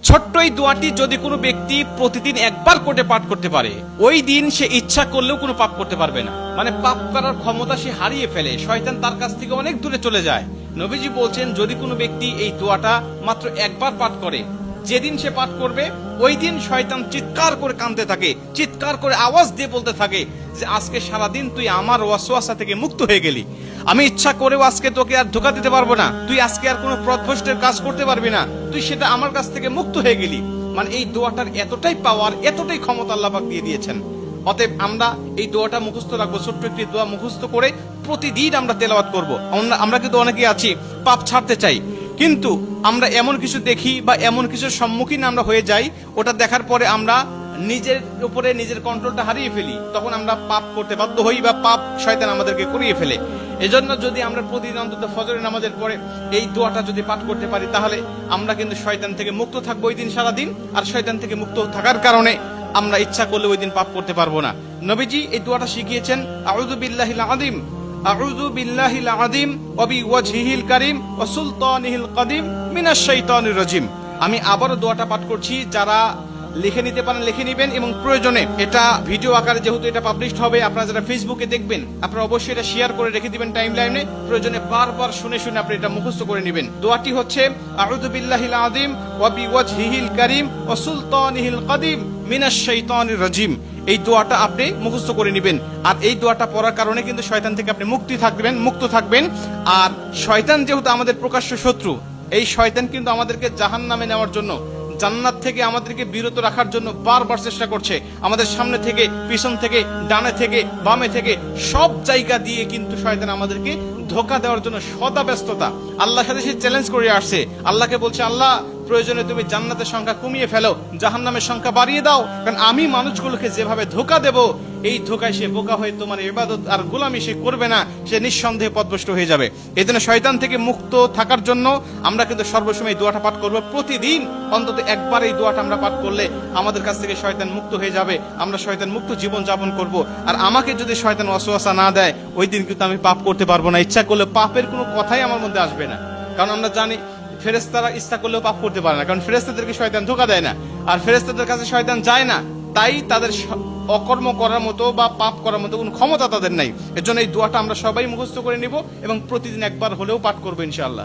ছোট্ট এই দোয়াটি যদি কোনো ব্যক্তি প্রতিদিন একবার করে পাঠ করতে পারে, ওই দিন সে ইচ্ছা করলেও কোনো পাপ করতে পারবে না। মানে পাপ করার ক্ষমতা সে হারিয়ে ফেলে, শয়তান তার কাছ থেকে অনেক দূরে চলে যায়। নবীজি বলছেন, যদি কোনো ব্যক্তি এই দোয়াটা মাত্র একবার পাঠ করে, যেদিন সে পাঠ করবে ওই দিন শয়তান চিৎকার করে কাঁদতে থাকে, চিৎকার করে আওয়াজ দিয়ে বলতে থাকে যে আজকে সারাদিন তুই আমার ওয়াসওয়াসা থেকে মুক্ত হয়ে গেলি, আমি ইচ্ছা করেও আজকে তোকে আর ধোঁকা দিতে পারবো না, তুই আজকে আর কোনো পথভ্রষ্টের কাজ করতে পারবি না, তুই সেটা আমার কাছ থেকে মুক্ত হয়ে গেলি। মানে এই দোয়াটার এতটাই পাওয়ার, এতটাই ক্ষমতা আল্লাহ পাক দিয়ে দিয়েছেন। অতএব আমরা এই দোয়াটা মুখস্থ রাখবো, ছোট্ট একটি দোয়া মুখস্থ করে প্রতিদিন আমরা তেলাওয়াত করব। আমরা কিন্তু অনেকেই আছি পাপ ছাড়তে চাই, কিন্তু আমরা এমন কিছু দেখি বা এমন কিছুর সম্মুখীন আমরা হয়ে যাই, ওটা দেখার পরে আমরা নিজের উপরে নিজের কন্ট্রোলটা হারিয়ে ফেলি, তখন আমরা পাপ করতে বাধ্য হই বা পাপ শয়তান আমাদেরকে করিয়ে ফেলে। এজন্য যদি আমরা প্রতিদিন অন্তত ফজরের নামাজের পরে এই দোয়াটা যদি পাঠ করতে পারি, তাহলে আমরা কিন্তু শয়তান থেকে মুক্ত থাকবো ওই দিন সারাদিন। আর শয়তান থেকে মুক্ত থাকার কারণে আমরা ইচ্ছা করলে ওই দিন পাপ করতে পারবো না। নবীজি এই দোয়াটা শিখিয়েছেন, আউযু বিল্লাহিল আযীম, আউযু বিল্লাহিল আযীম ওয়া বিওয়াজহিল কারীম ওয়া সুলতানিহিল কাদীম মিনাশ শাইতানির রাজীম। আমি আবারও দোয়াটা পাঠ করছি, যারা লিখে নিতে পারেন লিখে নিবেন, এবং প্রয়োজনে এটা ভিডিও আকারে যেহেতু এটা পাবলিশড হবে, আপনারা যারা ফেসবুকে দেখবেন আপনারা অবশ্যই এটা শেয়ার করে রেখে দিবেন টাইম লাইনে, প্রয়োজনে বারবার শুনে শুনে আপনি এটা মুখস্থ করে নেবেন। দোয়াটি হচ্ছে, আউযু বিল্লাহিল আযীম ওয়া বিওয়াজহিল কারীম ওয়া সুলতানিহিল কাদীম মিনাশ শাইতানির রাজীম। এই দোয়াটা আপনি মুখস্থ করে নেবেন, আর এই দোয়াটা পড়ার কারণে কিন্তু শয়তান থেকে আপনি মুক্ত থাকবেন। আর শয়তান যেহেতু আমাদের প্রকাশ্য শত্রু, এই শয়তান কিন্তু আমাদেরকে জাহান্নামে নেওয়ার জন্য, জান্নাত থেকে আমাদেরকে বিরত রাখার জন্য বারবার চেষ্টা করছে। আমাদের সামনে থেকে, পিছন থেকে, ডানে থেকে, বামে থেকে, সব জায়গা দিয়ে কিন্তু শয়তান আমাদেরকে ধোঁকা দেওয়ার জন্য সদা ব্যস্ততা। আল্লাহর সাথে সে চ্যালেঞ্জ করে আসছে, আল্লাহকে বলছে, আল্লাহ প্রয়োজনে তুমি জান্নাতের সংখ্যা কমিয়ে ফেলো, জাহান্নামের সংখ্যা বাড়িয়ে দাও, কারণ আমি মানুষগুলোকে যেভাবে ধোঁকা দেব, এই ধোঁকায় সে বোকা হয়ে তোমার ইবাদত আর গোলামি সে করবে না, সে নিঃসন্দেহে পথভ্রষ্ট হয়ে যাবে। এই জন্য শয়তান থেকে মুক্ত থাকার জন্য আমরা কিন্তু সর্বসময় এই দোয়াটা পাঠ করবো। প্রতিদিন অন্তত একবার এই দোয়াটা আমরা পাঠ করলে আমাদের কাছ থেকে শয়তান মুক্ত হয়ে যাবে, আমরা শয়তান মুক্ত জীবন যাপন করব। আর আমাকে যদি শয়তান ওয়াসওয়াসা না দেয়, ওই দিন কিন্তু আমি পাপ করতে পারবো না, ইচ্ছা করলে পাপের কোনো কথাই আমার মধ্যে আসবে না। কারণ আমরা জানি ফেরেশতারা ইচ্ছা করলেও পাপ করতে পারে না, কারণ ফেরেশতাদেরকে শয়তান ধোঁকা দেয় না, আর ফেরেশতাদের কাছে শয়তান যায় না, তাই তাদের অকর্ম করার মতো বা পাপ করার মতো কোনো ক্ষমতা তাদের নাই। এর জন্য এই দোয়াটা আমরা সবাই মুখস্থ করে নিব এবং প্রতিদিন একবার হলেও পাঠ করবো ইনশাআল্লাহ।